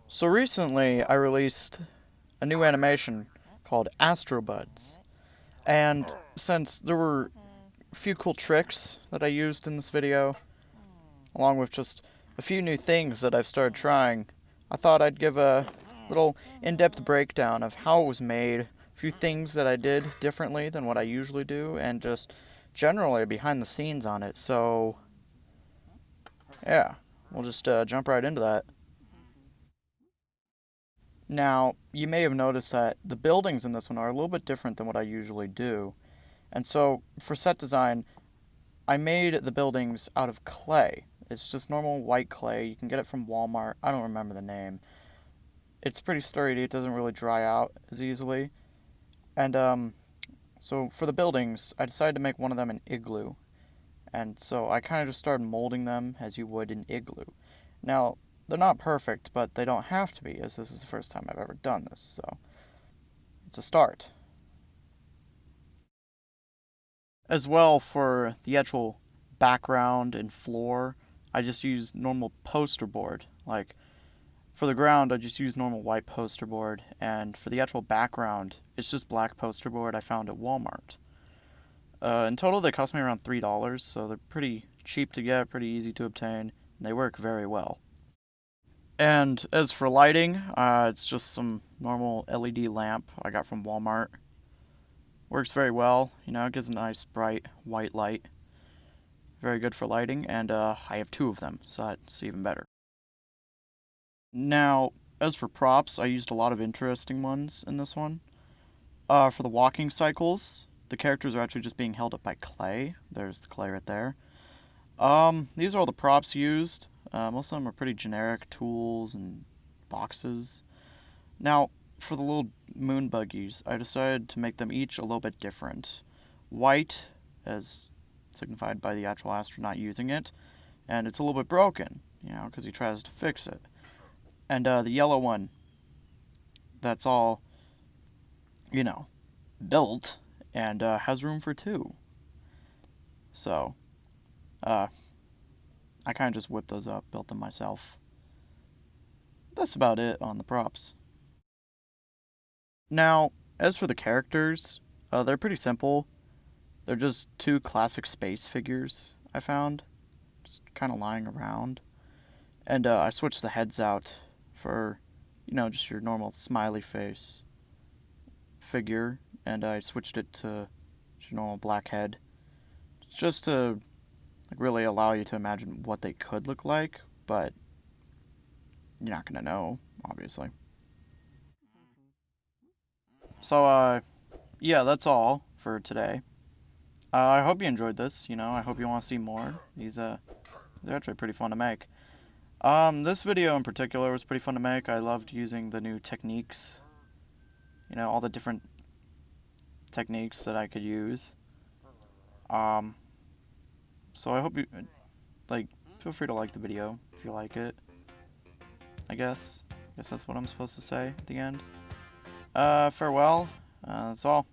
So recently, I released a new animation called Astro-Buds. And since there were a few cool tricks that I used in this video, along with just a few new things that I've started trying, I thought I'd give a little in-depth breakdown of how it was made, a few things that I did differently than what I usually do, and just generally behind the scenes on it. So, yeah, we'll just jump right into that. Now, you may have noticed that the buildings in this one are a little bit different than what I usually do. And so, for set design, I made the buildings out of clay. It's just normal white clay. You can get it from Walmart. I don't remember the name. It's pretty sturdy. It doesn't really dry out as easily. And so for the buildings, I decided to make one of them an igloo. And so I kind of just started molding them as you would an igloo. Now, they're not perfect, but they don't have to be, as this is the first time I've ever done this. So it's a start. As well, for the actual background and floor, I just use normal poster board. Like, for the ground, I just use normal white poster board, and for the actual background, it's just black poster board I found at Walmart. In total, they cost me around $3, so they're pretty cheap to get, pretty easy to obtain, and they work very well. And as for lighting, it's just some normal LED lamp I got from Walmart. Works very well, it gives a nice bright white light. Very good for lighting, and I have two of them, so that's even better. Now, as for props, I used a lot of interesting ones in this one. For the walking cycles, the characters are actually just being held up by clay. There's the clay right there. These are all the props used. Most of them are pretty generic tools and boxes. Now, for the little moon buggies, I decided to make them each a little bit different. White, as signified by the actual astronaut using it, and it's a little bit broken, because he tries to fix it. And the yellow one, that's all, you know, built and has room for two. So, I kind of just whipped those up, built them myself. That's about it on the props. Now, as for the characters, they're pretty simple. They're just two classic space figures I found, just kind of lying around. And I switched the heads out for, just your normal smiley face figure, and I switched it to your normal black head, just to really allow you to imagine what they could look like, but you're not gonna know, obviously. So, yeah, that's all for today. I hope you enjoyed this. I hope you want to see more. They're actually pretty fun to make. This video in particular was pretty fun to make. I loved using the new techniques. All the different techniques that I could use. Um, so I hope you, feel free to like the video if you like it. I guess. I guess that's what I'm supposed to say at the end. Farewell. That's all.